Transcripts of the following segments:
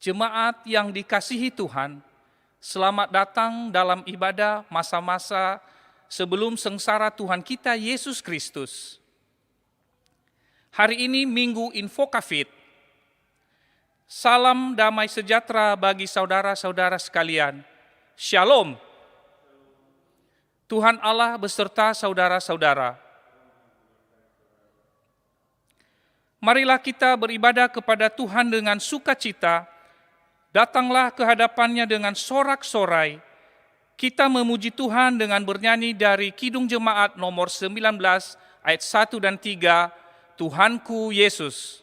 Jemaat yang dikasihi Tuhan, selamat datang dalam ibadah masa-masa sebelum sengsara Tuhan kita Yesus Kristus. Hari ini Minggu Info Covid. Salam damai sejahtera bagi saudara-saudara sekalian. Shalom. Tuhan Allah beserta saudara-saudara. Marilah kita beribadah kepada Tuhan dengan sukacita. Datanglah ke hadapannya dengan sorak-sorai. Kita memuji Tuhan dengan bernyanyi dari Kidung Jemaat nomor 19 ayat 1 dan 3, Tuhanku Yesus.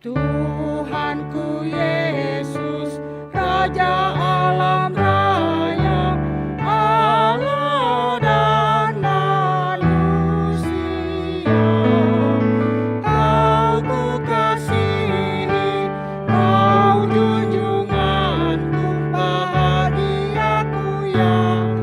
Tuhanku Yesus, Raja alam raya, Allah dan manusia. Kau ku kasihi, Kau junjunganku, bahagiaku yang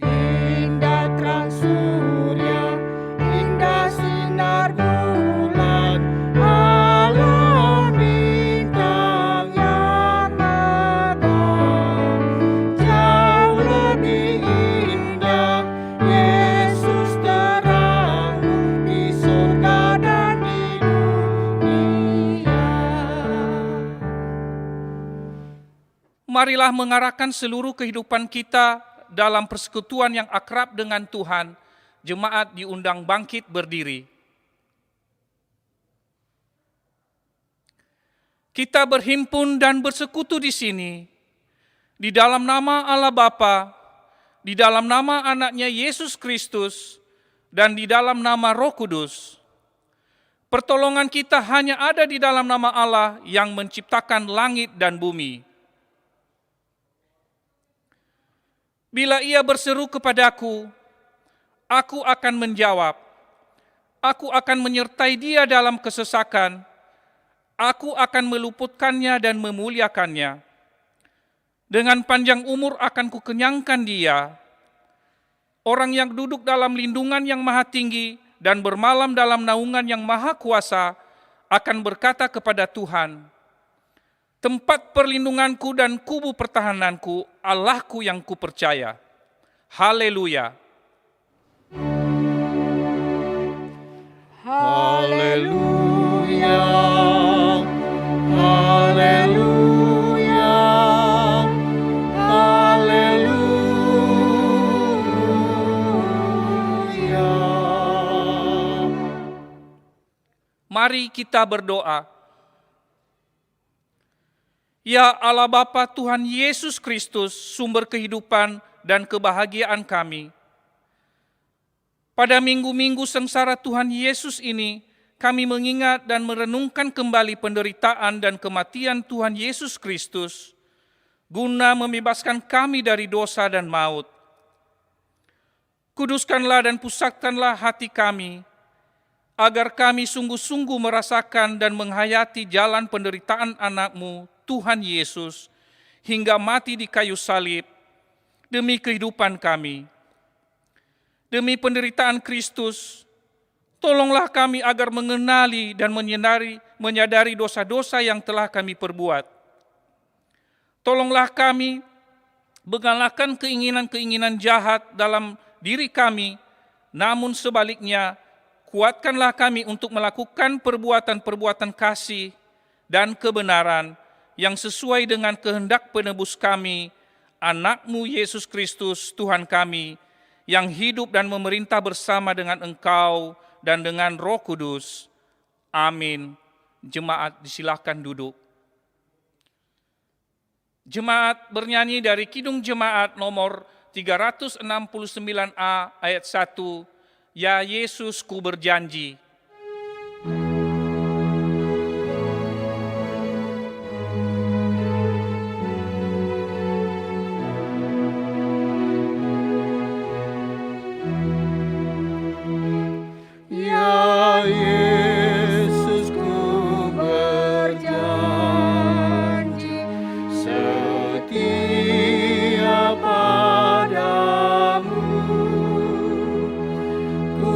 indah terang surya, indah sinar bulan, alam bintang yang megah. Jauh lebih indah Yesus terangmu di surga dan di dunia. Marilah mengarahkan seluruh kehidupan kita dalam persekutuan yang akrab dengan Tuhan. Jemaat diundang bangkit berdiri. Kita berhimpun dan bersekutu di sini, di dalam nama Allah Bapa, di dalam nama anaknya Yesus Kristus, dan di dalam nama Roh Kudus. Pertolongan kita hanya ada di dalam nama Allah yang menciptakan langit dan bumi. Bila ia berseru kepadaku, aku akan menjawab. Aku akan menyertai dia dalam kesesakan. Aku akan meluputkannya dan memuliakannya. Dengan panjang umur akan kukenyangkan dia. Orang yang duduk dalam lindungan yang maha tinggi dan bermalam dalam naungan yang maha kuasa akan berkata kepada Tuhan, tempat perlindunganku dan kubu pertahananku, Allahku yang kupercaya. Haleluya. Haleluya, haleluya, haleluya. Mari kita berdoa. Ya Allah Bapa Tuhan Yesus Kristus, sumber kehidupan dan kebahagiaan kami. Pada minggu-minggu sengsara Tuhan Yesus ini, kami mengingat dan merenungkan kembali penderitaan dan kematian Tuhan Yesus Kristus, guna membebaskan kami dari dosa dan maut. Kuduskanlah dan pusatkanlah hati kami, agar kami sungguh-sungguh merasakan dan menghayati jalan penderitaan anak-Mu, Tuhan Yesus, hingga mati di kayu salib, demi kehidupan kami. Demi penderitaan Kristus, tolonglah kami agar mengenali dan menyadari dosa-dosa yang telah kami perbuat. Tolonglah kami Mengalahkan keinginan-keinginan jahat dalam diri kami, namun sebaliknya, kuatkanlah kami untuk melakukan perbuatan-perbuatan kasih dan kebenaran yang sesuai dengan kehendak penebus kami, Anak-Mu Yesus Kristus, Tuhan kami, yang hidup dan memerintah bersama dengan Engkau dan dengan Roh Kudus. Amin. Jemaat disilahkan duduk. Jemaat bernyanyi dari Kidung Jemaat nomor 369A ayat 1, Ya Yesus ku berjanji. Ya Yesus ku berjanji setia padamu. Ku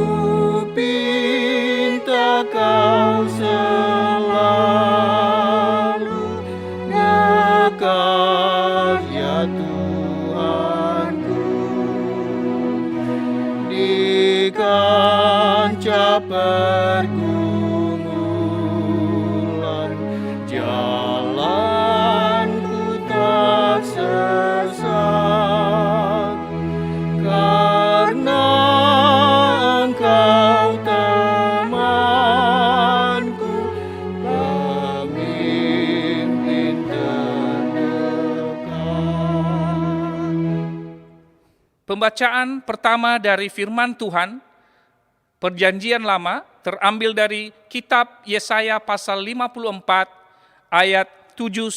pinta kau selalu dekat ya Tuhanku. Di kancah pergumulan jalanku tak sesat, karena Engkau temanku, pemimpin terdekat. Pembacaan pertama dari firman Tuhan, Perjanjian Lama, terambil dari kitab Yesaya pasal 54 ayat 7-10.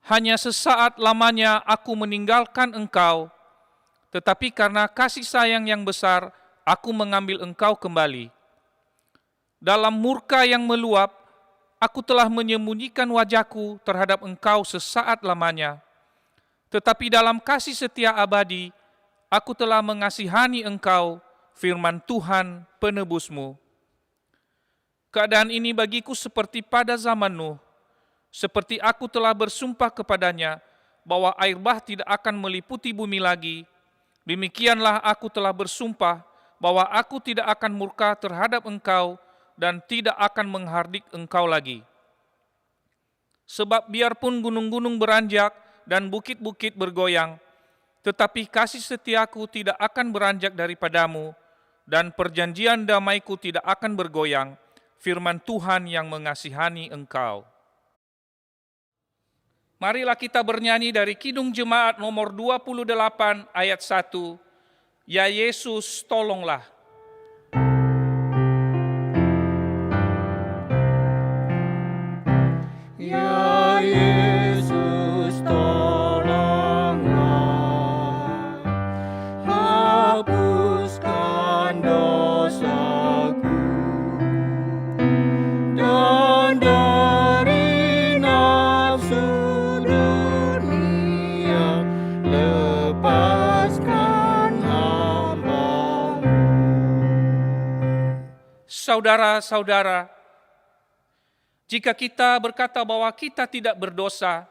Hanya sesaat lamanya aku meninggalkan engkau, tetapi karena kasih sayang yang besar, aku mengambil engkau kembali. Dalam murka yang meluap, aku telah menyembunyikan wajahku terhadap engkau sesaat lamanya. Tetapi dalam kasih setia abadi, aku telah mengasihani engkau, firman Tuhan penebusmu. Keadaan ini bagiku seperti pada zaman Nuh, seperti aku telah bersumpah kepadanya bahwa air bah tidak akan meliputi bumi lagi. Demikianlah aku telah bersumpah bahwa aku tidak akan murka terhadap engkau dan tidak akan menghardik engkau lagi. Sebab biarpun gunung-gunung beranjak dan bukit-bukit bergoyang, tetapi kasih setiaku tidak akan beranjak daripadamu, dan perjanjian damaiku tidak akan bergoyang, firman Tuhan yang mengasihani engkau. Marilah kita bernyanyi dari Kidung Jemaat nomor 28 ayat 1, Ya Yesus tolonglah. Ya Yesus tolonglah, hapuskan dosaku, dan dari nafsu dunia lepaskan hamba-Mu. Saudara-saudara, jika kita berkata bahwa kita tidak berdosa,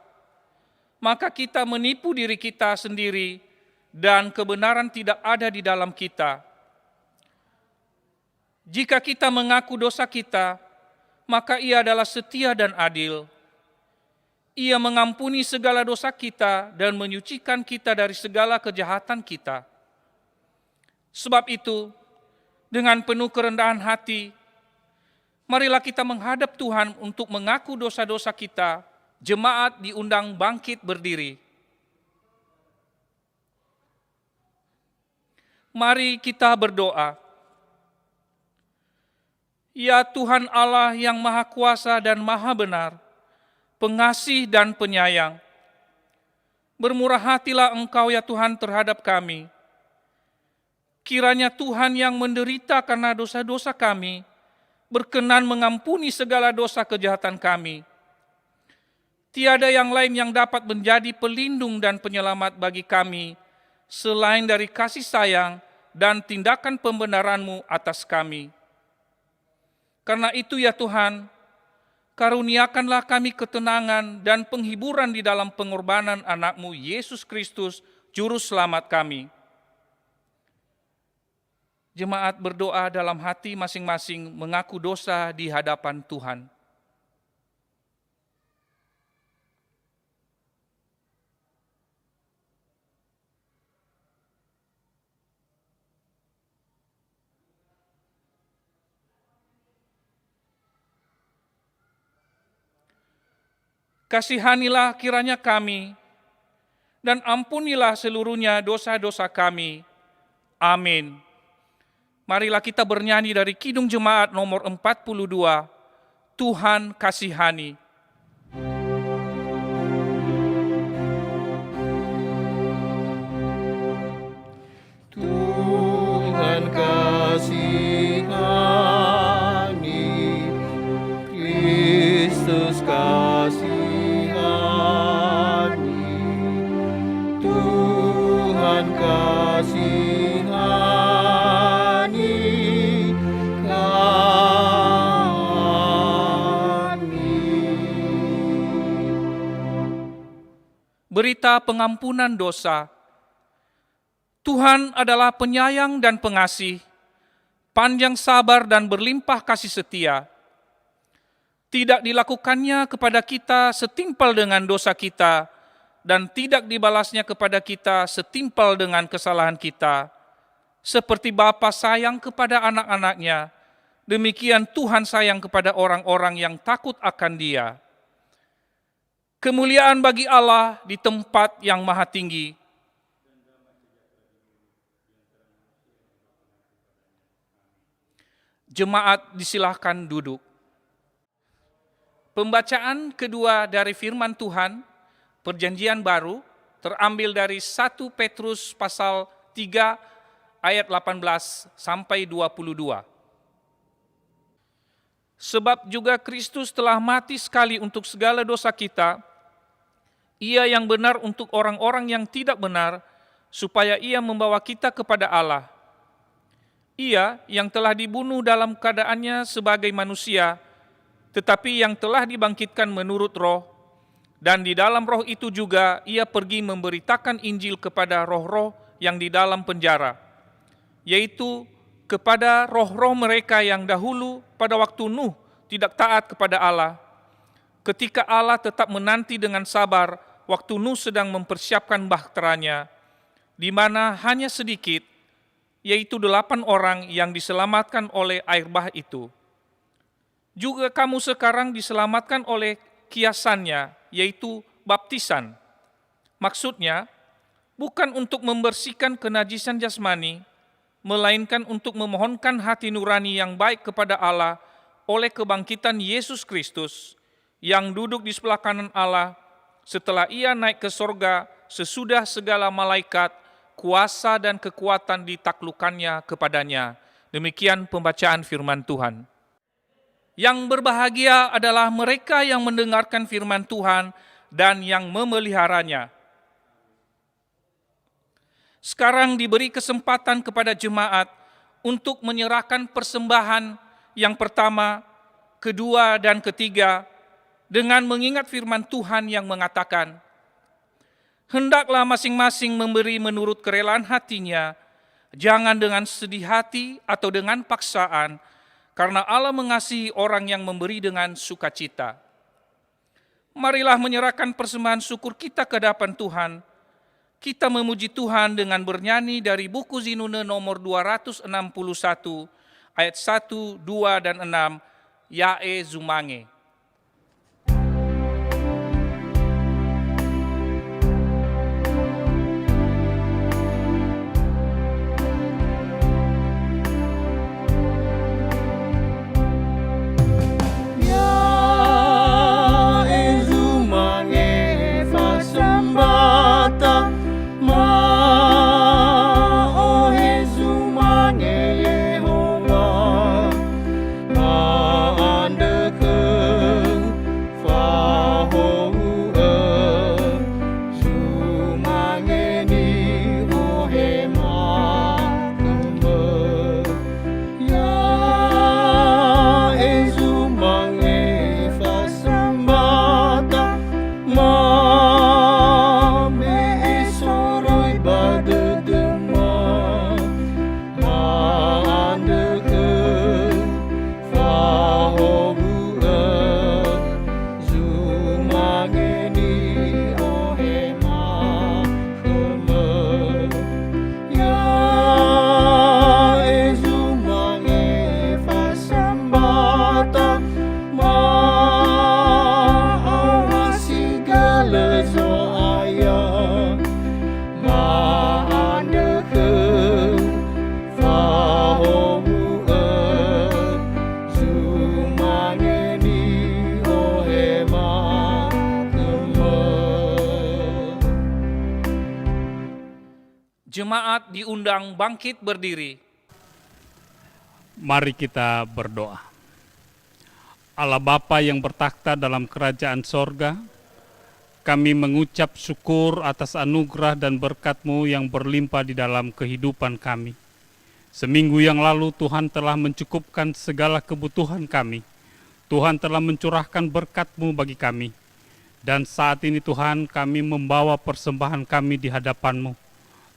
maka kita menipu diri kita sendiri dan kebenaran tidak ada di dalam kita. Jika kita mengaku dosa kita, maka Ia adalah setia dan adil. Ia mengampuni segala dosa kita dan menyucikan kita dari segala kejahatan kita. Sebab itu, dengan penuh kerendahan hati, marilah kita menghadap Tuhan untuk mengaku dosa-dosa kita. Jemaat diundang bangkit berdiri. Mari kita berdoa. Ya Tuhan Allah yang Maha Kuasa dan Maha Benar, pengasih dan penyayang, bermurah hatilah Engkau ya Tuhan terhadap kami. Kiranya Tuhan yang menderita karena dosa-dosa kami, berkenan mengampuni segala dosa kejahatan kami. Tiada yang lain yang dapat menjadi pelindung dan penyelamat bagi kami, selain dari kasih sayang dan tindakan pembenaran-Mu atas kami. Karena itu ya Tuhan, karuniakanlah kami ketenangan dan penghiburan di dalam pengorbanan anak-Mu Yesus Kristus, Juru Selamat kami. Jemaat berdoa dalam hati masing-masing mengaku dosa di hadapan Tuhan. Kasihanilah kiranya kami, dan ampunilah seluruhnya dosa-dosa kami. Amin. Marilah kita bernyanyi dari Kidung Jemaat nomor 42, Tuhan kasihani. Tuhan kasihani, Kristus kasihani, Tuhan kasihani kami. Berita pengampunan dosa. Tuhan adalah penyayang dan pengasih, panjang sabar dan berlimpah kasih setia. Tidak dilakukannya kepada kita setimpal dengan dosa kita, dan tidak dibalasnya kepada kita setimpal dengan kesalahan kita. Seperti Bapa sayang kepada anak-anaknya, demikian Tuhan sayang kepada orang-orang yang takut akan Dia. Kemuliaan bagi Allah di tempat yang maha tinggi. Jemaat disilahkan duduk. Pembacaan kedua dari firman Tuhan, Perjanjian Baru, terambil dari 1 Petrus pasal 3 ayat 18 sampai 22. Sebab juga Kristus telah mati sekali untuk segala dosa kita, Ia yang benar untuk orang-orang yang tidak benar, supaya Ia membawa kita kepada Allah. Ia yang telah dibunuh dalam keadaannya sebagai manusia, tetapi yang telah dibangkitkan menurut roh, dan di dalam roh itu juga Ia pergi memberitakan Injil kepada roh-roh yang di dalam penjara, yaitu kepada roh-roh mereka yang dahulu pada waktu Nuh tidak taat kepada Allah, ketika Allah tetap menanti dengan sabar waktu Nuh sedang mempersiapkan bahteranya, di mana hanya sedikit, yaitu 8 orang yang diselamatkan oleh air bah itu. Juga kamu sekarang diselamatkan oleh kiasannya, yaitu baptisan. Maksudnya, bukan untuk membersihkan kenajisan jasmani, melainkan untuk memohonkan hati nurani yang baik kepada Allah oleh kebangkitan Yesus Kristus, yang duduk di sebelah kanan Allah, setelah Ia naik ke sorga sesudah segala malaikat, kuasa dan kekuatan ditaklukkannya kepadanya. Demikian pembacaan firman Tuhan. Yang berbahagia adalah mereka yang mendengarkan firman Tuhan dan yang memeliharanya. Sekarang diberi kesempatan kepada jemaat untuk menyerahkan persembahan yang pertama, kedua, dan ketiga dengan mengingat firman Tuhan yang mengatakan, hendaklah masing-masing memberi menurut kerelaan hatinya, jangan dengan sedih hati atau dengan paksaan, karena Allah mengasihi orang yang memberi dengan sukacita. Marilah menyerahkan persembahan syukur kita ke hadapan Tuhan. Kita memuji Tuhan dengan bernyanyi dari buku Zinune nomor 261, ayat 1, 2, dan 6, Yae Zumange. Anda Jemaat diundang bangkit berdiri. Mari kita berdoa. Allah Bapa yang bertakhta dalam kerajaan sorga, kami mengucap syukur atas anugerah dan berkat-Mu yang berlimpah di dalam kehidupan kami. Seminggu yang lalu Tuhan telah mencukupkan segala kebutuhan kami. Tuhan telah mencurahkan berkat-Mu bagi kami. Dan saat ini Tuhan, kami membawa persembahan kami di hadapan-Mu.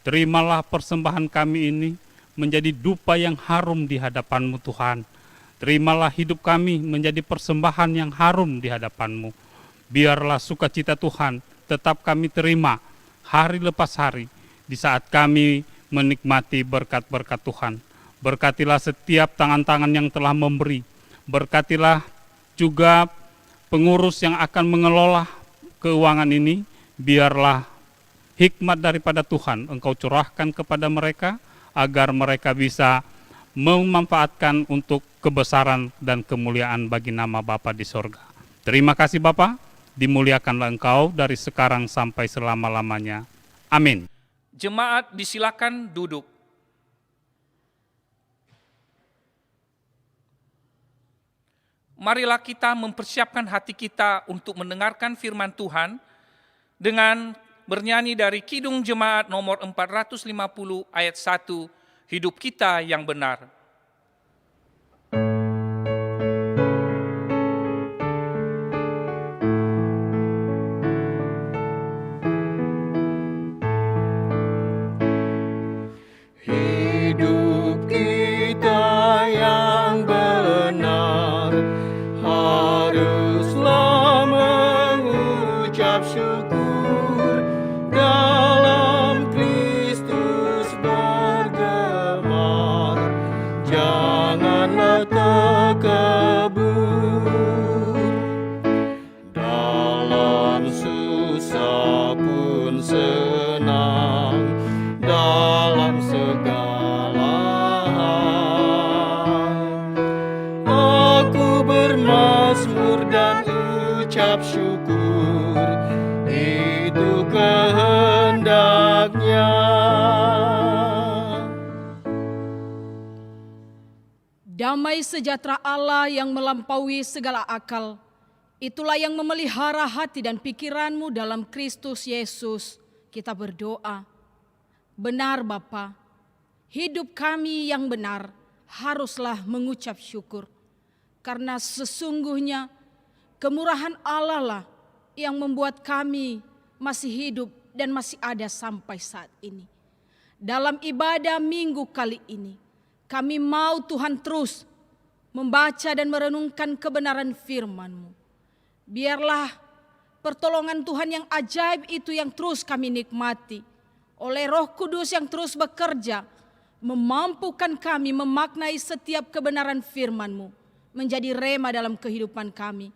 Terimalah persembahan kami ini menjadi dupa yang harum di hadapan-Mu Tuhan. Terimalah hidup kami menjadi persembahan yang harum di hadapan-Mu. Biarlah sukacita Tuhan tetap kami terima hari lepas hari di saat kami menikmati berkat-berkat Tuhan. Berkatilah setiap tangan-tangan yang telah memberi. Berkatilah juga pengurus yang akan mengelola keuangan ini. Biarlah hikmat daripada Tuhan Engkau curahkan kepada mereka, agar mereka bisa memanfaatkan untuk kebesaran dan kemuliaan bagi nama Bapa di sorga. Terima kasih Bapa, dimuliakanlah Engkau dari sekarang sampai selama-lamanya. Amin. Jemaat disilakan duduk. Marilah kita mempersiapkan hati kita untuk mendengarkan firman Tuhan dengan bernyanyi dari Kidung Jemaat nomor 450 ayat 1, Hidup Kita yang Benar. Hidup kita yang benar haruslah mengucap syukur, dalam Kristus bergemar, janganlah takabur. Dalam susah pun senang, dalam segala hal aku bermazmur dan ucap syukur, itu kehendaknya. Damai sejahtera Allah yang melampaui segala akal, itulah yang memelihara hati dan pikiranmu dalam Kristus Yesus. Kita berdoa. Benar Bapa, hidup kami yang benar haruslah mengucap syukur, karena sesungguhnya kemurahan Allah lah yang membuat kami masih hidup dan masih ada sampai saat ini. Dalam ibadah minggu kali ini, kami mau Tuhan terus membaca dan merenungkan kebenaran firman-Mu. Biarlah pertolongan Tuhan yang ajaib itu yang terus kami nikmati, oleh Roh Kudus yang terus bekerja, memampukan kami memaknai setiap kebenaran firman-Mu menjadi rema dalam kehidupan kami.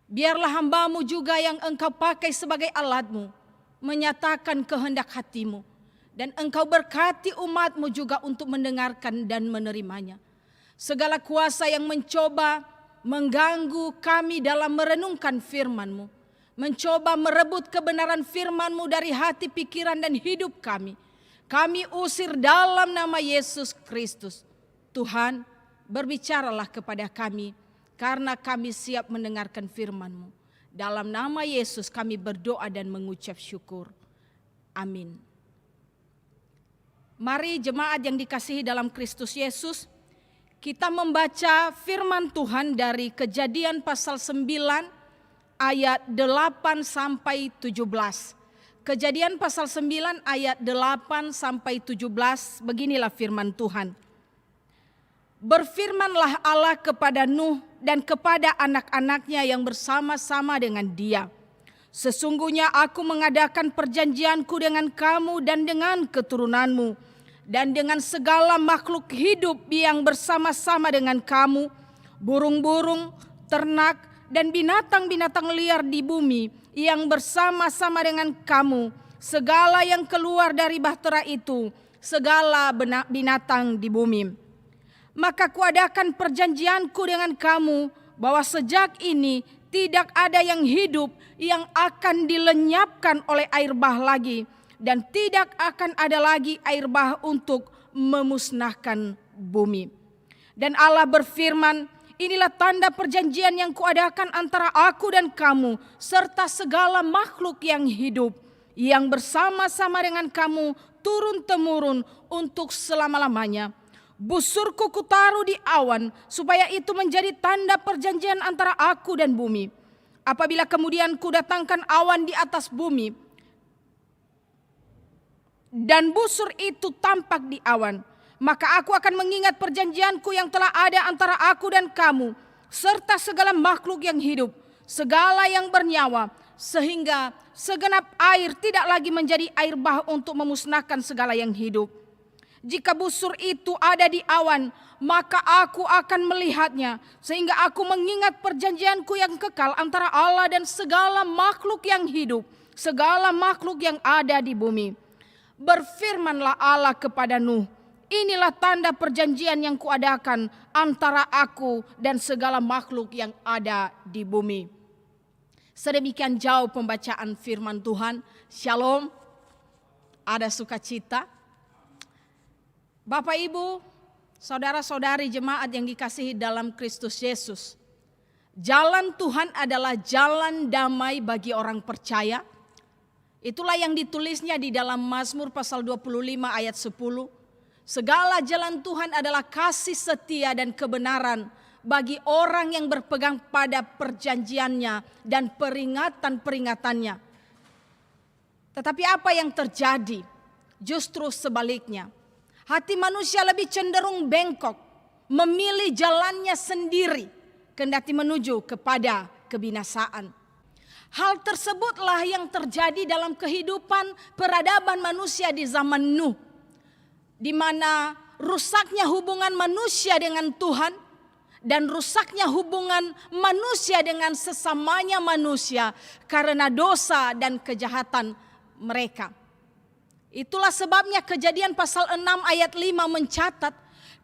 Biarlah hamba-Mu juga yang Engkau pakai sebagai alat-Mu menyatakan kehendak hati-Mu, dan Engkau berkati umat-Mu juga untuk mendengarkan dan menerimanya. Segala kuasa yang mencoba mengganggu kami dalam merenungkan firman-Mu, mencoba merebut kebenaran firman-Mu dari hati, pikiran, dan hidup kami, kami usir dalam nama Yesus Kristus. Tuhan, berbicaralah kepada kami, karena kami siap mendengarkan firman-Mu. Dalam nama Yesus kami berdoa dan mengucap syukur. Amin. Mari jemaat yang dikasihi dalam Kristus Yesus, kita membaca firman Tuhan dari Kejadian pasal 9 ayat 8 sampai 17. Kejadian pasal 9 ayat 8 sampai 17, beginilah firman Tuhan. Berfirmanlah Allah kepada Nuh dan kepada anak-anaknya yang bersama-sama dengan dia. Sesungguhnya aku mengadakan perjanjianku dengan kamu dan dengan keturunanmu, dan dengan segala makhluk hidup yang bersama-sama dengan kamu, burung-burung, ternak, dan binatang-binatang liar di bumi yang bersama-sama dengan kamu, segala yang keluar dari bahtera itu, segala binatang di bumi. Maka kuadakan perjanjianku dengan kamu, bahwa sejak ini tidak ada yang hidup yang akan dilenyapkan oleh air bah lagi, dan tidak akan ada lagi air bah untuk memusnahkan bumi. Dan Allah berfirman, inilah tanda perjanjian yang kuadakan antara aku dan kamu serta segala makhluk yang hidup yang bersama-sama dengan kamu turun-temurun untuk selama-lamanya. Busurku kutaruh di awan supaya itu menjadi tanda perjanjian antara aku dan bumi. Apabila kemudian kudatangkan awan di atas bumi dan busur itu tampak di awan, maka aku akan mengingat perjanjianku yang telah ada antara aku dan kamu serta segala makhluk yang hidup, segala yang bernyawa, sehingga segenap air tidak lagi menjadi air bah untuk memusnahkan segala yang hidup. Jika busur itu ada di awan, maka aku akan melihatnya, sehingga aku mengingat perjanjianku yang kekal antara Allah dan segala makhluk yang hidup, segala makhluk yang ada di bumi. Berfirmanlah Allah kepada Nuh, inilah tanda perjanjian yang kuadakan antara aku dan segala makhluk yang ada di bumi. Sedemikian jauh pembacaan firman Tuhan. Shalom. Ada sukacita. Bapak Ibu, saudara-saudari jemaat yang dikasihi dalam Kristus Yesus. Jalan Tuhan adalah jalan damai bagi orang percaya. Itulah yang ditulisnya di dalam Mazmur pasal 25 ayat 10. Segala jalan Tuhan adalah kasih setia dan kebenaran bagi orang yang berpegang pada perjanjiannya dan peringatan-peringatannya. Tetapi apa yang terjadi? Justru sebaliknya. Hati manusia lebih cenderung bengkok, memilih jalannya sendiri, kendati menuju kepada kebinasaan. Hal tersebutlah yang terjadi dalam kehidupan peradaban manusia di zaman Nuh, di mana rusaknya hubungan manusia dengan Tuhan dan rusaknya hubungan manusia dengan sesamanya manusia karena dosa dan kejahatan mereka. Itulah sebabnya Kejadian pasal 6 ayat 5 mencatat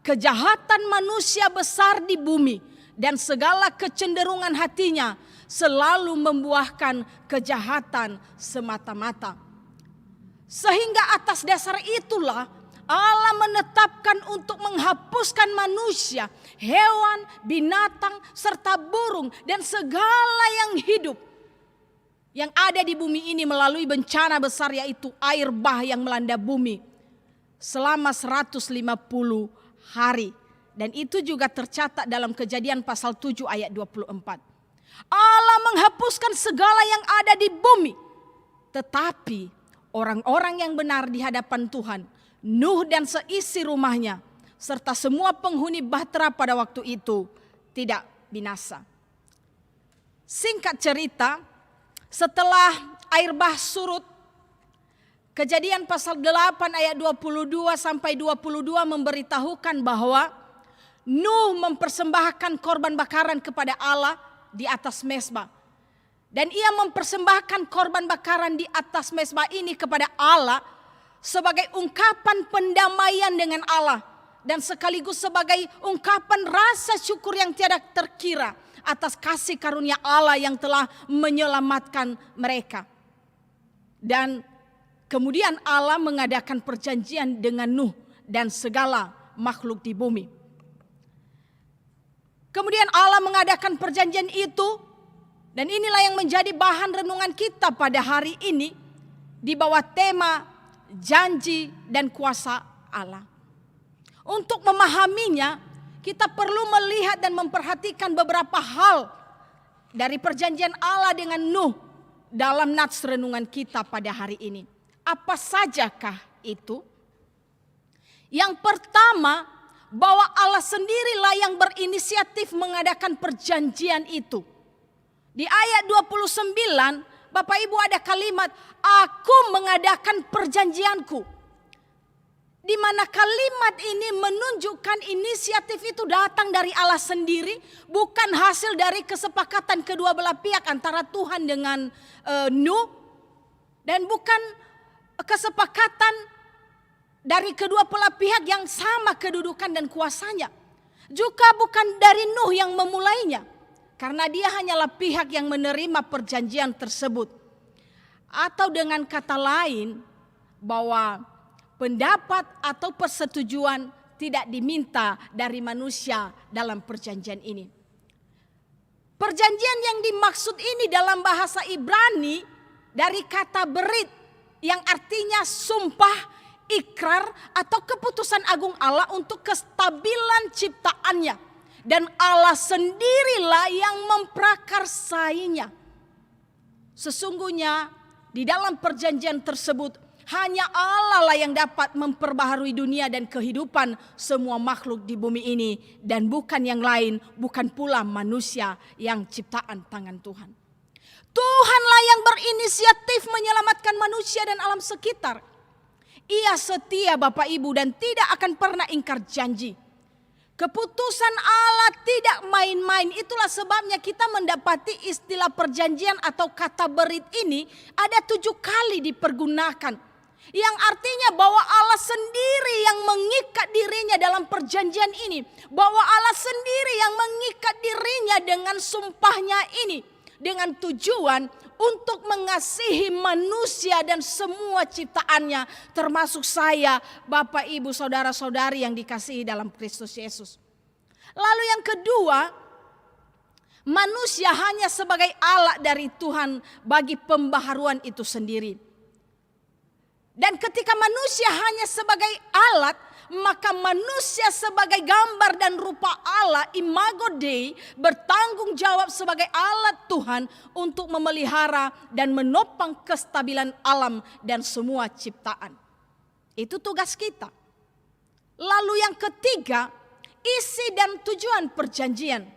kejahatan manusia besar di bumi dan segala kecenderungan hatinya selalu membuahkan kejahatan semata-mata. Sehingga atas dasar itulah Allah menetapkan untuk menghapuskan manusia, hewan, binatang, serta burung dan segala yang hidup yang ada di bumi ini melalui bencana besar, yaitu air bah yang melanda bumi selama 150 hari. Dan itu juga tercatat dalam Kejadian pasal 7 ayat 24. Allah menghapuskan segala yang ada di bumi. Tetapi orang-orang yang benar di hadapan Tuhan, Nuh dan seisi rumahnya, serta semua penghuni bahtera pada waktu itu tidak binasa. Singkat cerita, setelah air bah surut, Kejadian pasal 8 ayat 22 sampai 22 memberitahukan bahwa Nuh mempersembahkan korban bakaran kepada Allah di atas mezbah. Dan ia mempersembahkan korban bakaran di atas mezbah ini kepada Allah sebagai ungkapan pendamaian dengan Allah dan sekaligus sebagai ungkapan rasa syukur yang tiada terkira atas kasih karunia Allah yang telah menyelamatkan mereka. Dan kemudian Allah mengadakan perjanjian dengan Nuh dan segala makhluk di bumi. Kemudian Allah mengadakan perjanjian itu, dan inilah yang menjadi bahan renungan kita pada hari ini di bawah tema janji dan kuasa Allah. Untuk memahaminya, kita perlu melihat dan memperhatikan beberapa hal dari perjanjian Allah dengan Nuh dalam nats renungan kita pada hari ini. Apa sajakah itu? Yang pertama, bahwa Allah sendirilah yang berinisiatif mengadakan perjanjian itu. Di ayat 29, Bapak Ibu ada kalimat, aku mengadakan perjanjianku. Di mana kalimat ini menunjukkan inisiatif itu datang dari Allah sendiri, bukan hasil dari kesepakatan kedua belah pihak antara Tuhan dengan Nuh, dan bukan kesepakatan dari kedua belah pihak yang sama kedudukan dan kuasanya. Juga bukan dari Nuh yang memulainya, karena dia hanyalah pihak yang menerima perjanjian tersebut. Atau dengan kata lain, bahwa pendapat atau persetujuan tidak diminta dari manusia dalam perjanjian ini. Perjanjian yang dimaksud ini dalam bahasa Ibrani dari kata berit yang artinya sumpah, ikrar atau keputusan agung Allah untuk kestabilan ciptaannya. Dan Allah sendirilah yang memprakarsainya. Sesungguhnya di dalam perjanjian tersebut hanya Allah lah yang dapat memperbaharui dunia dan kehidupan semua makhluk di bumi ini. Dan bukan yang lain, bukan pula manusia yang ciptaan tangan Tuhan. Tuhanlah yang berinisiatif menyelamatkan manusia dan alam sekitar. Ia setia Bapak Ibu dan tidak akan pernah ingkar janji. Keputusan Allah tidak main-main. Itulah sebabnya kita mendapati istilah perjanjian atau kata berit ini ada 7 kali dipergunakan. Yang artinya bahwa Allah sendiri yang mengikat dirinya dalam perjanjian ini. Bahwa Allah sendiri yang mengikat dirinya dengan sumpahnya ini. Dengan tujuan untuk mengasihi manusia dan semua ciptaannya. Termasuk saya, Bapak, Ibu, Saudara-saudari yang dikasihi dalam Kristus Yesus. Lalu yang kedua, manusia hanya sebagai alat dari Tuhan bagi pembaharuan itu sendiri. Dan ketika manusia hanya sebagai alat, maka manusia sebagai gambar dan rupa Allah, imago Dei, bertanggung jawab sebagai alat Tuhan untuk memelihara dan menopang kestabilan alam dan semua ciptaan. Itu tugas kita. Lalu yang ketiga, isi dan tujuan perjanjian.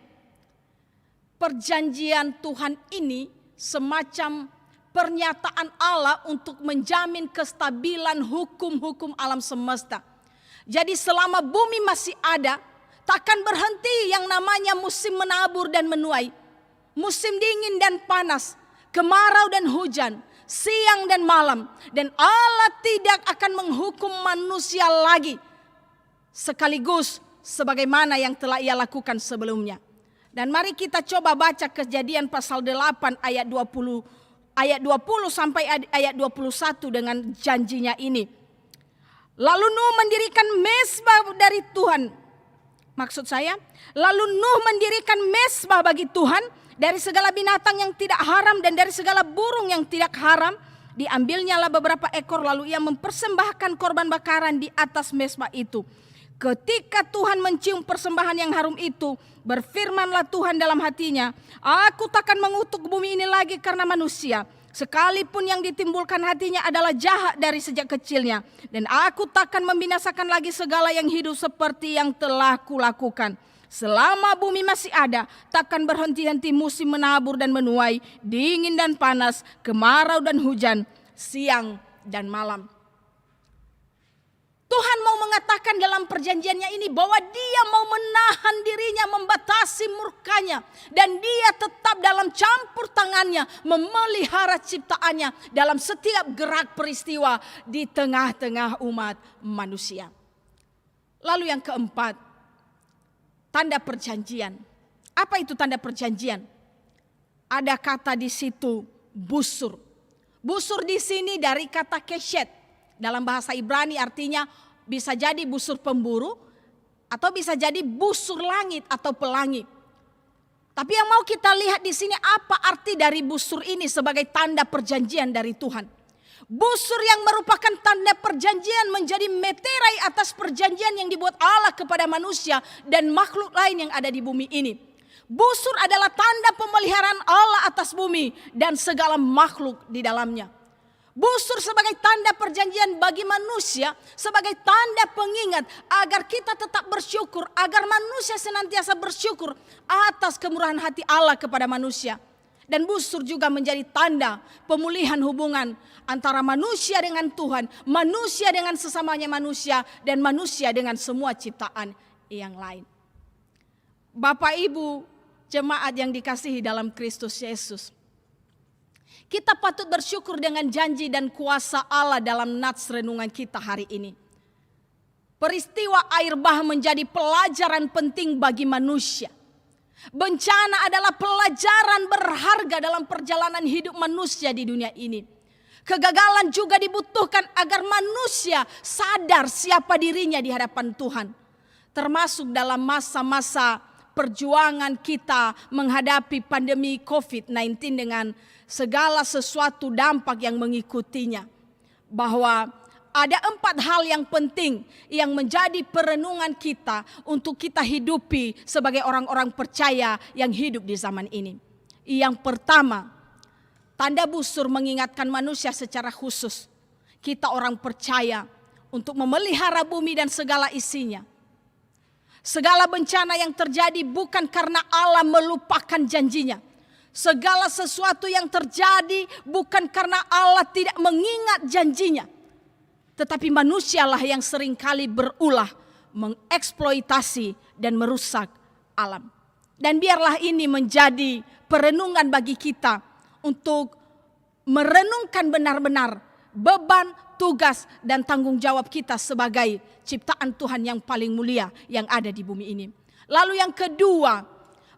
Perjanjian Tuhan ini semacam pernyataan Allah untuk menjamin kestabilan hukum-hukum alam semesta. Jadi selama bumi masih ada, takkan berhenti yang namanya musim menabur dan menuai, musim dingin dan panas, kemarau dan hujan, siang dan malam. Dan Allah tidak akan menghukum manusia lagi sekaligus sebagaimana yang telah Ia lakukan sebelumnya. Dan mari kita coba baca Kejadian pasal 8 ayat 20 sampai ayat 21 dengan janjinya ini. Lalu Nuh mendirikan mezbah dari Tuhan. Maksud saya, lalu Nuh mendirikan mezbah bagi Tuhan dari segala binatang yang tidak haram dan dari segala burung yang tidak haram. Diambilnyalah beberapa ekor, lalu ia mempersembahkan korban bakaran di atas mezbah itu. Ketika Tuhan mencium persembahan yang harum itu, berfirmanlah Tuhan dalam hatinya, aku takkan mengutuk bumi ini lagi karena manusia, sekalipun yang ditimbulkan hatinya adalah jahat dari sejak kecilnya. Dan aku takkan membinasakan lagi segala yang hidup seperti yang telah kulakukan. Selama bumi masih ada, takkan berhenti-henti musim menabur dan menuai, dingin dan panas, kemarau dan hujan, siang dan malam. Tuhan mau mengatakan dalam perjanjiannya ini bahwa Dia mau menahan dirinya, membatasi murkanya. Dan Dia tetap dalam campur tangannya memelihara ciptaannya dalam setiap gerak peristiwa di tengah-tengah umat manusia. Lalu yang keempat, tanda perjanjian. Apa itu tanda perjanjian? Ada kata di situ busur. Busur di sini dari kata keshet. Dalam bahasa Ibrani artinya bisa jadi busur pemburu atau bisa jadi busur langit atau pelangi. Tapi yang mau kita lihat di sini apa arti dari busur ini sebagai tanda perjanjian dari Tuhan. Busur yang merupakan tanda perjanjian menjadi meterai atas perjanjian yang dibuat Allah kepada manusia dan makhluk lain yang ada di bumi ini. Busur adalah tanda pemeliharaan Allah atas bumi dan segala makhluk di dalamnya. Busur sebagai tanda perjanjian bagi manusia, sebagai tanda pengingat agar kita tetap bersyukur, agar manusia senantiasa bersyukur atas kemurahan hati Allah kepada manusia. Dan busur juga menjadi tanda pemulihan hubungan antara manusia dengan Tuhan, manusia dengan sesamanya manusia, dan manusia dengan semua ciptaan yang lain. Bapak Ibu, jemaat yang dikasihi dalam Kristus Yesus. Kita patut bersyukur dengan janji dan kuasa Allah dalam nats renungan kita hari ini. Peristiwa air bah menjadi pelajaran penting bagi manusia. Bencana adalah pelajaran berharga dalam perjalanan hidup manusia di dunia ini. Kegagalan juga dibutuhkan agar manusia sadar siapa dirinya di hadapan Tuhan. Termasuk dalam masa-masa perjuangan kita menghadapi pandemi COVID-19 dengan segala sesuatu dampak yang mengikutinya. Bahwa ada 4 hal yang penting yang menjadi perenungan kita untuk kita hidupi sebagai orang-orang percaya yang hidup di zaman ini. Yang pertama, tanda busur mengingatkan manusia secara khusus. Kita orang percaya untuk memelihara bumi dan segala isinya. Segala bencana yang terjadi bukan karena Allah melupakan janjinya. Segala sesuatu yang terjadi bukan karena Allah tidak mengingat janjinya. Tetapi manusialah yang seringkali berulah mengeksploitasi dan merusak alam. Dan biarlah ini menjadi perenungan bagi kita untuk merenungkan benar-benar beban, tugas, dan tanggung jawab kita sebagai ciptaan Tuhan yang paling mulia yang ada di bumi ini. Lalu yang kedua,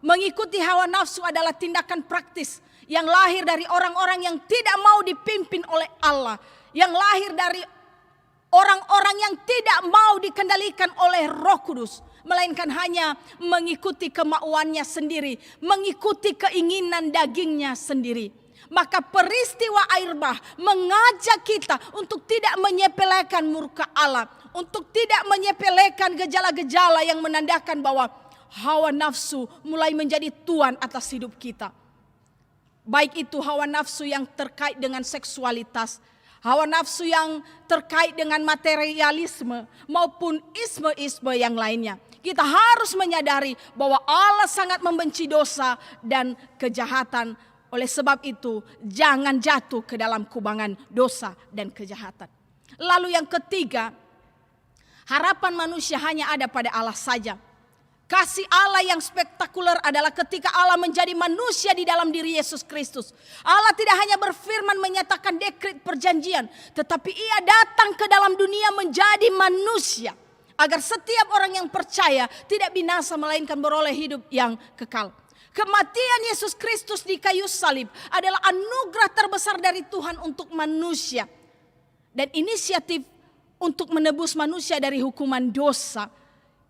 mengikuti hawa nafsu adalah tindakan praktis yang lahir dari orang-orang yang tidak mau dipimpin oleh Allah, yang lahir dari orang-orang yang tidak mau dikendalikan oleh Roh Kudus, melainkan hanya mengikuti kemauannya sendiri, mengikuti keinginan dagingnya sendiri. Maka peristiwa air bah mengajak kita untuk tidak menyepelekan murka Allah, untuk tidak menyepelekan gejala-gejala yang menandakan bahwa hawa nafsu mulai menjadi tuan atas hidup kita. Baik itu hawa nafsu yang terkait dengan seksualitas, hawa nafsu yang terkait dengan materialisme, maupun isme-isme yang lainnya. Kita harus menyadari bahwa Allah sangat membenci dosa dan kejahatan. Oleh sebab itu, jangan jatuh ke dalam kubangan dosa dan kejahatan. Lalu yang ketiga, harapan manusia hanya ada pada Allah saja. Kasih Allah yang spektakuler adalah ketika Allah menjadi manusia di dalam diri Yesus Kristus. Allah tidak hanya berfirman menyatakan dekret perjanjian, tetapi Ia datang ke dalam dunia menjadi manusia, agar setiap orang yang percaya tidak binasa melainkan beroleh hidup yang kekal. Kematian Yesus Kristus di kayu salib adalah anugerah terbesar dari Tuhan untuk manusia. Dan inisiatif untuk menebus manusia dari hukuman dosa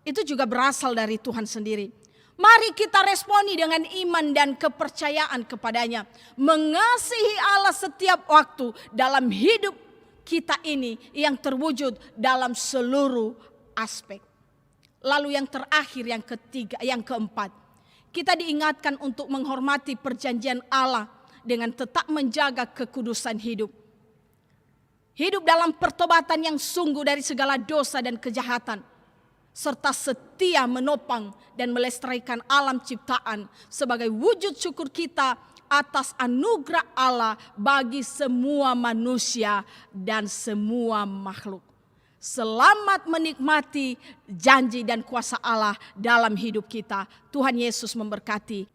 itu juga berasal dari Tuhan sendiri. Mari kita responi dengan iman dan kepercayaan kepadanya. Mengasihi Allah setiap waktu dalam hidup kita ini yang terwujud dalam seluruh aspek. Lalu yang terakhir, yang ketiga, yang keempat. Kita diingatkan untuk menghormati perjanjian Allah dengan tetap menjaga kekudusan hidup. Hidup dalam pertobatan yang sungguh dari segala dosa dan kejahatan. Serta setia menopang dan melestarikan alam ciptaan sebagai wujud syukur kita atas anugerah Allah bagi semua manusia dan semua makhluk. Selamat menikmati janji dan kuasa Allah dalam hidup kita. Tuhan Yesus memberkati.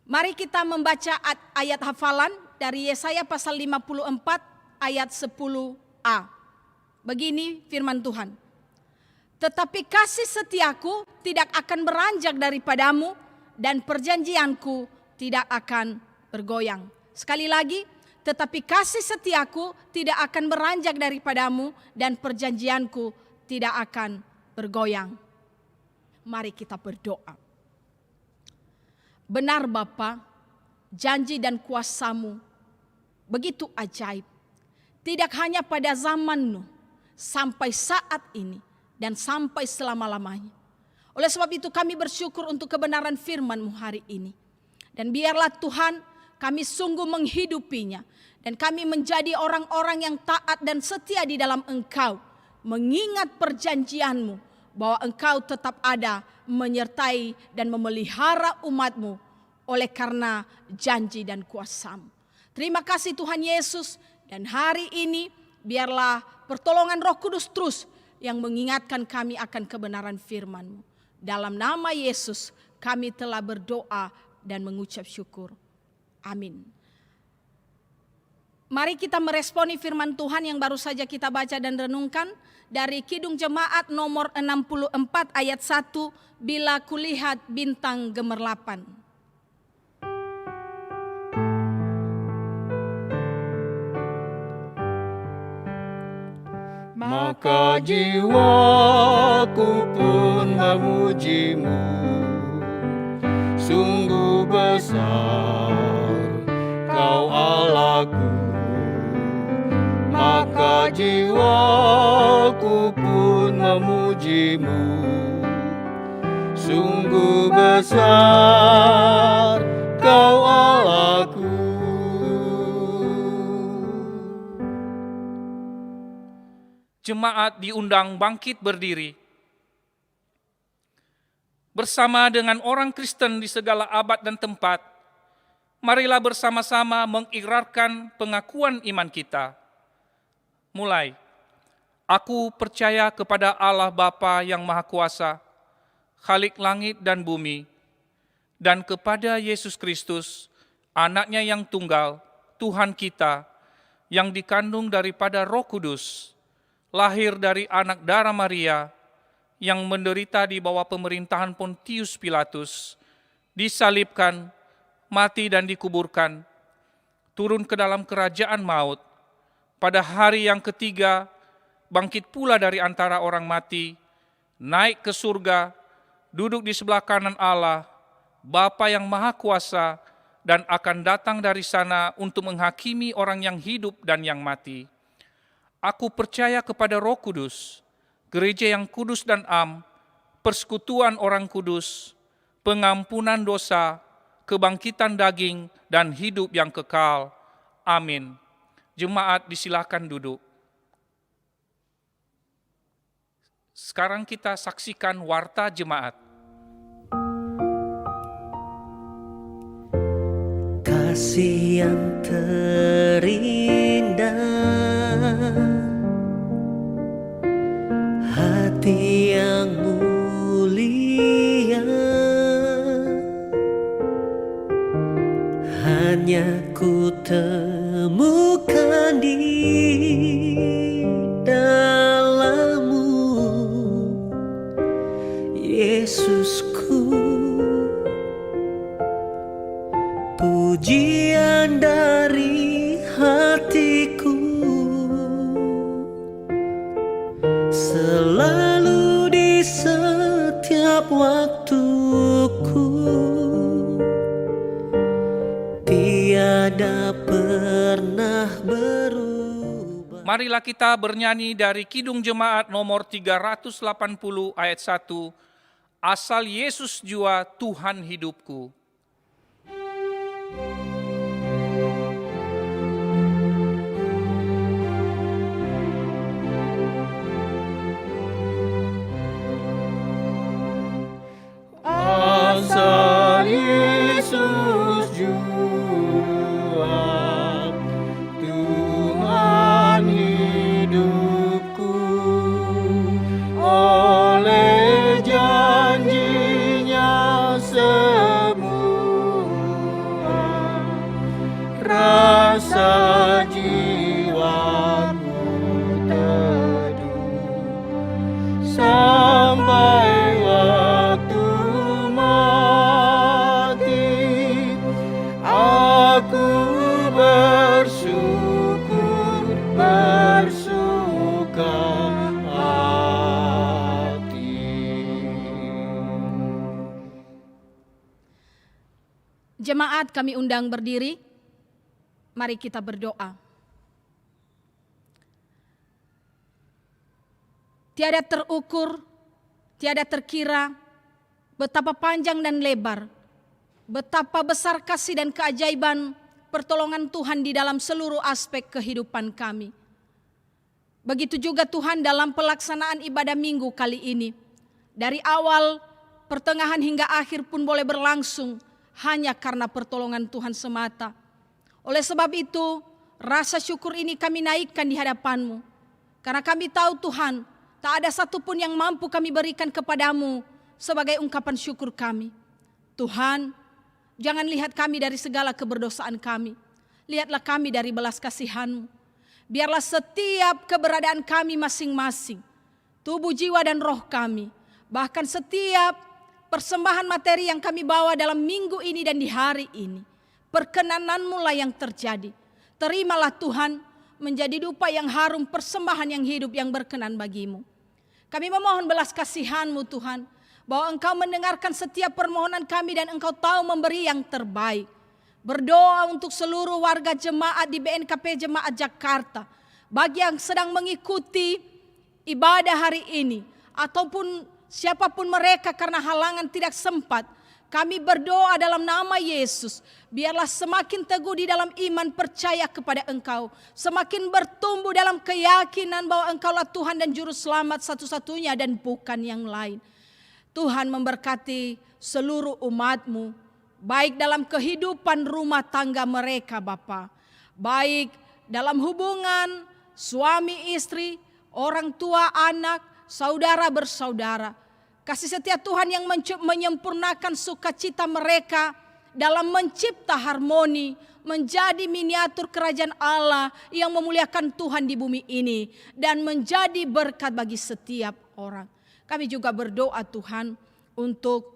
Mari kita membaca ayat hafalan dari Yesaya pasal 54 ayat 10a. Begini firman Tuhan. Tetapi kasih setiaku tidak akan beranjak daripadamu dan perjanjianku tidak akan bergoyang. Sekali lagi. Tetapi kasih setiaku tidak akan beranjak daripadamu dan perjanjianku tidak akan bergoyang. Mari kita berdoa. Benar Bapa, janji dan kuasamu begitu ajaib. Tidak hanya pada zaman Nuh, sampai saat ini dan sampai selama-lamanya. Oleh sebab itu kami bersyukur untuk kebenaran firman-Mu hari ini. Dan biarlah Tuhan kami sungguh menghidupinya. Dan kami menjadi orang-orang yang taat dan setia di dalam Engkau. Mengingat perjanjian-Mu bahwa Engkau tetap ada menyertai dan memelihara umat-Mu oleh karena janji dan kuasa-Mu. Terima kasih Tuhan Yesus. Dan hari ini biarlah pertolongan Roh Kudus terus yang mengingatkan kami akan kebenaran firman-Mu. Dalam nama Yesus kami telah berdoa dan mengucap syukur. Amin. Mari kita meresponi firman Tuhan yang baru saja kita baca dan renungkan dari Kidung Jemaat nomor 64 ayat 1, bila kulihat bintang gemerlapan. maka jiwaku pun memuji-Mu. Sungguh besar Kau Allahku, maka jiwaku pun memuji-Mu. Sungguh besar Kau Allahku. Jemaat diundang bangkit berdiri. Bersama dengan orang Kristen di segala abad dan tempat, marilah bersama-sama mengikrarkan pengakuan iman kita. Mulai, aku percaya kepada Allah Bapa yang Maha Kuasa, Khalik langit dan bumi, dan kepada Yesus Kristus, anaknya yang tunggal, Tuhan kita, yang dikandung daripada Roh Kudus, lahir dari anak darah Maria, yang menderita di bawah pemerintahan Pontius Pilatus, disalibkan, mati dan dikuburkan, turun ke dalam kerajaan maut, pada hari yang ketiga bangkit pula dari antara orang mati, naik ke surga, duduk di sebelah kanan Allah, Bapa yang Maha Kuasa, dan akan datang dari sana untuk menghakimi orang yang hidup dan yang mati. Aku percaya kepada Roh Kudus, gereja yang kudus dan am, persekutuan orang kudus, pengampunan dosa, kebangkitan daging, dan hidup yang kekal. Amin. Jemaat disilakan duduk. Sekarang kita saksikan warta jemaat. Kasih yang terindah, hati yang mulia, hanya ku temukan di dalam-Mu, Yesusku. Pujian dari hatiku selalu di setiap waktuku, tiada pernah berubah. Marilah kita bernyanyi dari Kidung Jemaat nomor 380 ayat 1, Asal Yesus jua Tuhan hidupku. Asal Yesus jua Tuhan hidupku, oleh janjinya semua rasa jiwaku teduh sampai waktu mati. Aku bersyukur, bersuka hati. Jemaat kami undang berdiri. Mari kita berdoa. Tiada terukur, tiada terkira, betapa panjang dan lebar, betapa besar kasih dan keajaiban pertolongan Tuhan di dalam seluruh aspek kehidupan kami. Begitu juga Tuhan dalam pelaksanaan ibadah minggu kali ini. Dari awal, pertengahan hingga akhir pun boleh berlangsung hanya karena pertolongan Tuhan semata. Oleh sebab itu, rasa syukur ini kami naikkan di hadapan-Mu. Karena kami tahu Tuhan, tak ada satupun yang mampu kami berikan kepadamu sebagai ungkapan syukur kami. Tuhan, jangan lihat kami dari segala keberdosaan kami. Lihatlah kami dari belas kasihan-Mu. Biarlah setiap keberadaan kami masing-masing, tubuh, jiwa, dan roh kami, bahkan setiap persembahan materi yang kami bawa dalam minggu ini dan di hari ini, perkenanan-Mu lah yang terjadi. Terimalah Tuhan, menjadi dupa yang harum, persembahan yang hidup yang berkenan bagimu. Kami memohon belas kasihan-Mu Tuhan, bahwa Engkau mendengarkan setiap permohonan kami dan Engkau tahu memberi yang terbaik. Berdoa untuk seluruh warga jemaat di BNKP Jemaat Jakarta, bagi yang sedang mengikuti ibadah hari ini, ataupun siapapun mereka karena halangan tidak sempat, kami berdoa dalam nama Yesus, biarlah semakin teguh di dalam iman percaya kepada Engkau, semakin bertumbuh dalam keyakinan bahwa Engkaulah Tuhan dan Juru Selamat satu-satunya dan bukan yang lain. Tuhan memberkati seluruh umat-Mu, baik dalam kehidupan rumah tangga mereka Bapa, baik dalam hubungan suami istri, orang tua anak, saudara bersaudara. Kasih setia Tuhan yang menyempurnakan sukacita mereka dalam mencipta harmoni, menjadi miniatur kerajaan Allah yang memuliakan Tuhan di bumi ini dan menjadi berkat bagi setiap orang. Kami juga berdoa Tuhan untuk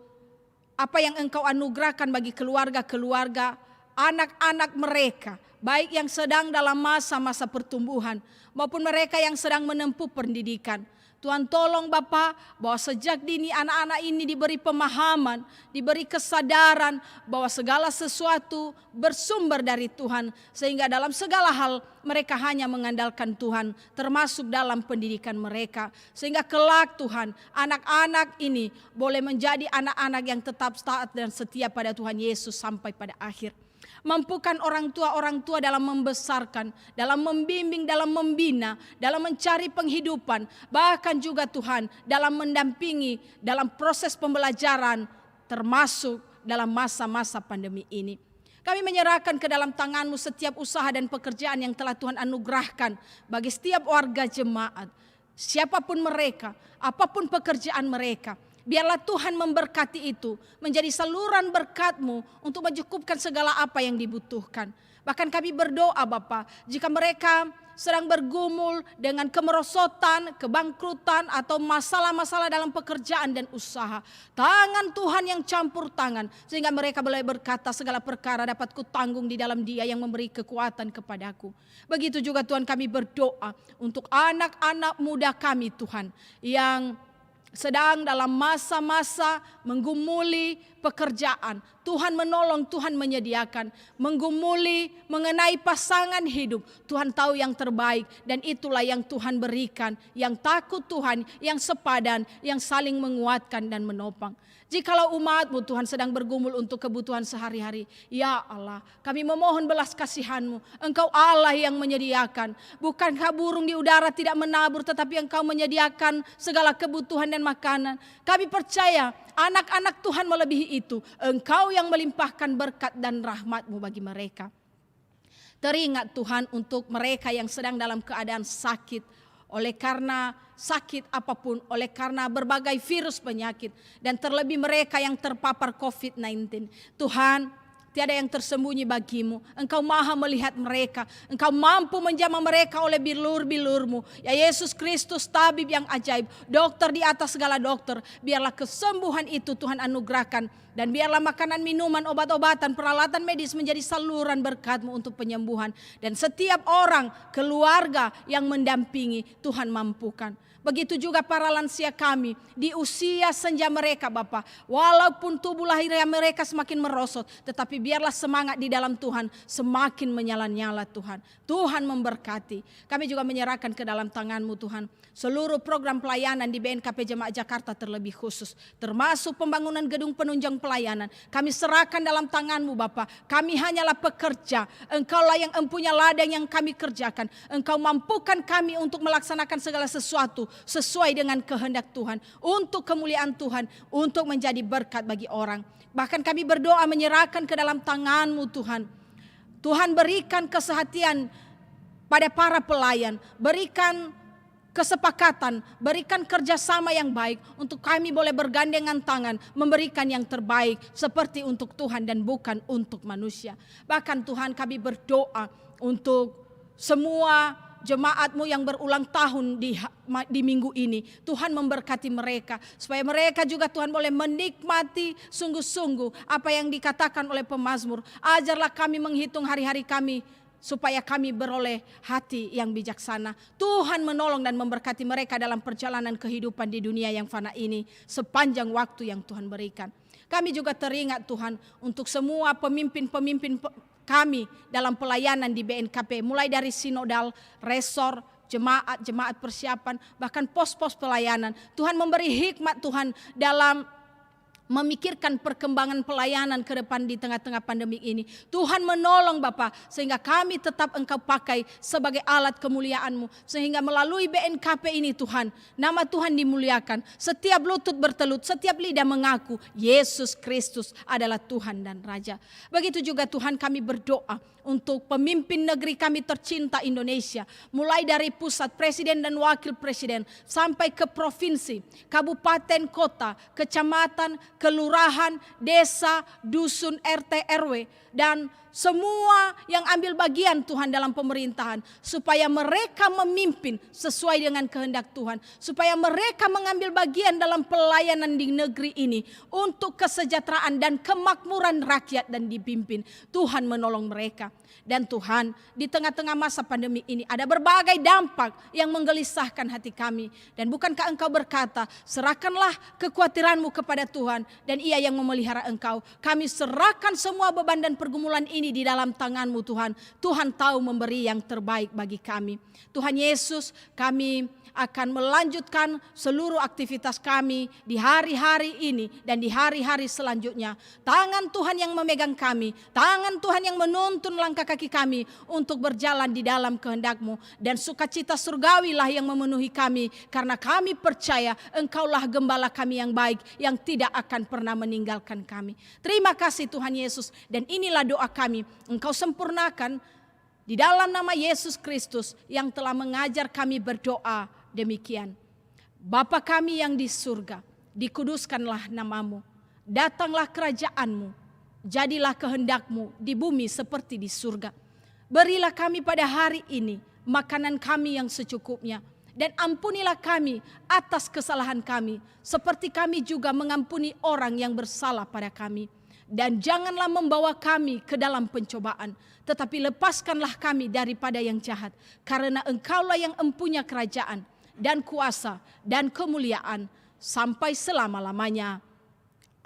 apa yang Engkau anugerahkan bagi keluarga-keluarga, anak-anak mereka, baik yang sedang dalam masa-masa pertumbuhan maupun mereka yang sedang menempuh pendidikan. Tuhan tolong Bapa, bahwa sejak dini anak-anak ini diberi pemahaman, diberi kesadaran bahwa segala sesuatu bersumber dari Tuhan, sehingga dalam segala hal mereka hanya mengandalkan Tuhan, termasuk dalam pendidikan mereka. Sehingga kelak Tuhan, anak-anak ini boleh menjadi anak-anak yang tetap taat dan setia pada Tuhan Yesus sampai pada akhir. Mampukan orang tua dalam membesarkan, dalam membimbing, dalam membina, dalam mencari penghidupan, bahkan juga Tuhan dalam mendampingi dalam proses pembelajaran, termasuk dalam masa-masa pandemi ini. Kami menyerahkan ke dalam tangan-Mu setiap usaha dan pekerjaan yang telah Tuhan anugerahkan bagi setiap warga jemaat, siapapun mereka, apapun pekerjaan mereka. Biarlah Tuhan memberkati itu, menjadi saluran berkat-Mu untuk mencukupkan segala apa yang dibutuhkan. Bahkan kami berdoa Bapa, jika mereka sedang bergumul dengan kemerosotan, kebangkrutan atau masalah-masalah dalam pekerjaan dan usaha, tangan Tuhan yang campur tangan, sehingga mereka boleh berkata segala perkara dapat kutanggung di dalam Dia yang memberi kekuatan kepadaku. Begitu juga Tuhan kami berdoa untuk anak-anak muda kami Tuhan, yang sedang dalam masa-masa menggumuli pekerjaan. Tuhan menolong, Tuhan menyediakan. Menggumuli mengenai pasangan hidup, Tuhan tahu yang terbaik, dan itulah yang Tuhan berikan. Yang takut Tuhan, yang sepadan, yang saling menguatkan dan menopang. Jikalau umat-Mu Tuhan sedang bergumul untuk kebutuhan sehari-hari, ya Allah, kami memohon belas kasihan-Mu. Engkau Allah yang menyediakan. Bukankah burung di udara tidak menabur, tetapi Engkau menyediakan segala kebutuhan dan makanan. Kami percaya anak-anak Tuhan melebihi itu. Engkau yang melimpahkan berkat dan rahmat-Mu bagi mereka. Teringat Tuhan untuk mereka yang sedang dalam keadaan sakit, oleh karena sakit apapun, oleh karena berbagai virus penyakit, dan terlebih mereka yang terpapar COVID-19. Tuhan, tiada yang tersembunyi bagimu. Engkau maha melihat mereka. Engkau mampu menjamah mereka oleh bilur-bilur-Mu. Ya Yesus Kristus, tabib yang ajaib, dokter di atas segala dokter. Biarlah kesembuhan itu Tuhan anugerahkan. Dan biarlah makanan, minuman, obat-obatan, peralatan medis menjadi saluran berkat-Mu untuk penyembuhan. Dan setiap orang, keluarga yang mendampingi, Tuhan mampukan. Begitu juga para lansia kami di usia senja mereka Bapa. Walaupun tubuh lahiriah mereka semakin merosot, tetapi biarlah semangat di dalam Tuhan semakin menyala-nyala Tuhan. Tuhan memberkati. Kami juga menyerahkan ke dalam tangan-Mu Tuhan seluruh program pelayanan di BNKP Jemaat Jakarta terlebih khusus, termasuk pembangunan gedung penunjang pelayanan. Kami serahkan dalam tangan-Mu Bapa. Kami hanyalah pekerja. Engkaulah yang empunya ladang yang kami kerjakan. Engkau mampukan kami untuk melaksanakan segala sesuatu sesuai dengan kehendak Tuhan, untuk kemuliaan Tuhan, untuk menjadi berkat bagi orang. Bahkan kami berdoa menyerahkan ke dalam tangan-Mu Tuhan. Tuhan berikan kesehatian pada para pelayan, berikan kesepakatan, berikan kerjasama yang baik untuk kami boleh bergandengan tangan memberikan yang terbaik seperti untuk Tuhan dan bukan untuk manusia. Bahkan Tuhan kami berdoa untuk semua jemaat-Mu yang berulang tahun di minggu ini. Tuhan memberkati mereka, supaya mereka juga Tuhan boleh menikmati sungguh-sungguh apa yang dikatakan oleh pemazmur. Ajarlah kami menghitung hari-hari kami supaya kami beroleh hati yang bijaksana. Tuhan menolong dan memberkati mereka dalam perjalanan kehidupan di dunia yang fana ini sepanjang waktu yang Tuhan berikan. Kami juga teringat Tuhan untuk semua pemimpin-pemimpin kami dalam pelayanan di BNKP, mulai dari sinodal, resor, jemaat persiapan, bahkan pos-pos pelayanan. Tuhan memberi hikmat Tuhan dalam memikirkan perkembangan pelayanan ke depan di tengah-tengah pandemi ini. Tuhan menolong Bapa sehingga kami tetap Engkau pakai sebagai alat kemuliaan-Mu. Sehingga melalui BNKP ini Tuhan, nama Tuhan dimuliakan. Setiap lutut bertelut, setiap lidah mengaku Yesus Kristus adalah Tuhan dan Raja. Begitu juga Tuhan kami berdoa untuk pemimpin negeri kami tercinta Indonesia. Mulai dari pusat, presiden dan wakil presiden, sampai ke provinsi, kabupaten, kota, kecamatan, kelurahan, desa, dusun, RT, RW, dan semua yang ambil bagian Tuhan dalam pemerintahan, supaya mereka memimpin sesuai dengan kehendak Tuhan, supaya mereka mengambil bagian dalam pelayanan di negeri ini untuk kesejahteraan dan kemakmuran rakyat dan dipimpin. Tuhan menolong mereka. Dan Tuhan, di tengah-tengah masa pandemi ini ada berbagai dampak yang menggelisahkan hati kami. Dan bukankah Engkau berkata, serahkanlah kekhawatiranmu kepada Tuhan dan Ia yang memelihara engkau. Kami serahkan semua beban dan pergumulan ini di dalam tangan-Mu Tuhan. Tuhan tahu memberi yang terbaik bagi kami. Tuhan Yesus, kami akan melanjutkan seluruh aktivitas kami di hari-hari ini dan di hari-hari selanjutnya. Tangan Tuhan yang memegang kami, tangan Tuhan yang menuntun langkah kaki kami untuk berjalan di dalam kehendak-Mu. Dan sukacita surgawilah yang memenuhi kami, karena kami percaya Engkaulah gembala kami yang baik, yang tidak akan pernah meninggalkan kami. Terima kasih Tuhan Yesus, dan inilah doa kami, Engkau sempurnakan di dalam nama Yesus Kristus yang telah mengajar kami berdoa demikian. Bapa kami yang di surga, dikuduskanlah nama-Mu, datanglah kerajaan-Mu, jadilah kehendak-Mu di bumi seperti di surga. Berilah kami pada hari ini makanan kami yang secukupnya, dan ampunilah kami atas kesalahan kami, seperti kami juga mengampuni orang yang bersalah pada kami. Dan janganlah membawa kami ke dalam pencobaan, tetapi lepaskanlah kami daripada yang jahat. Karena Engkaulah yang empunya kerajaan dan kuasa dan kemuliaan sampai selama-lamanya.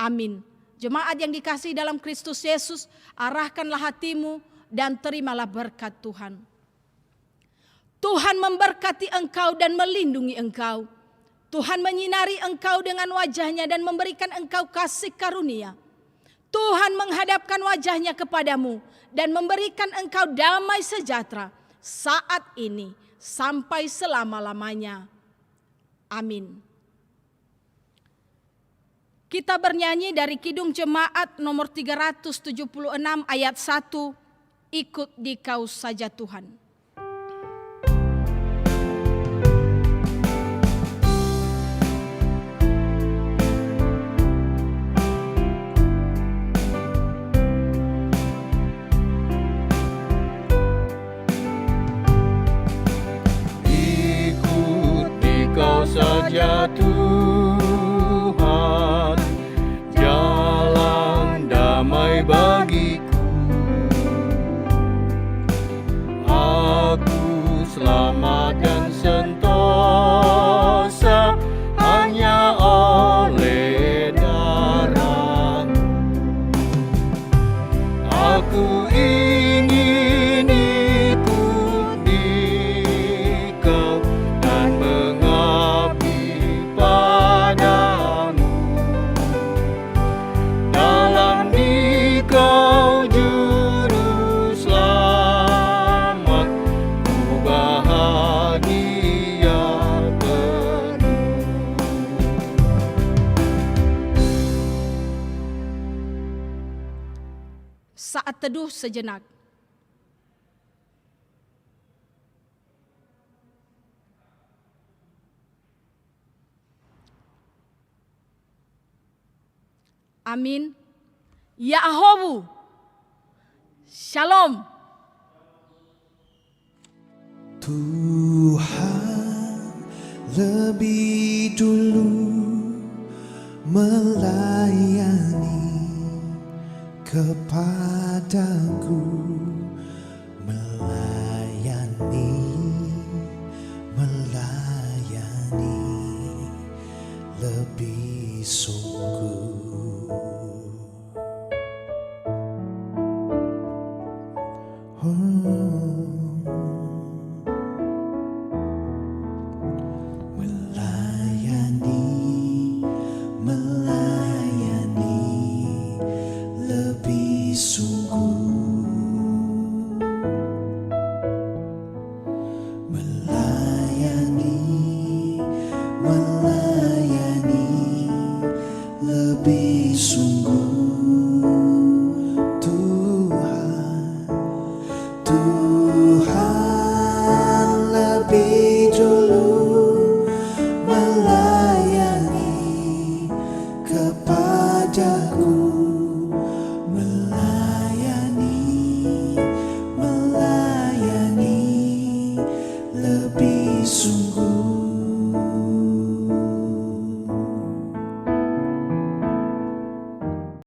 Amin. Jemaat yang dikasihi dalam Kristus Yesus, arahkanlah hatimu dan terimalah berkat Tuhan. Tuhan memberkati engkau dan melindungi engkau. Tuhan menyinari engkau dengan wajah-Nya dan memberikan engkau kasih karunia. Tuhan menghadapkan wajah-Nya kepadamu dan memberikan engkau damai sejahtera saat ini sampai selama-lamanya. Amin. Kita bernyanyi dari Kidung Jemaat nomor 376 ayat 1, ikut Dikau saja Tuhan. Saja Tuhan, jalan damai bagiku. Aku selamat dan sentosa hanya oleh darah-Mu. Aku ingin ikut Dikau dan dalam Dikau juru selamat, ku bahagia penuh. Saat teduh sejenak. Amin. Yahobu. Shalom. Tuhan lebih dulu melayani kepadaku, lebih sungguh. Melayani lebih sungguh. Melayani lebih sungguh. Tuhan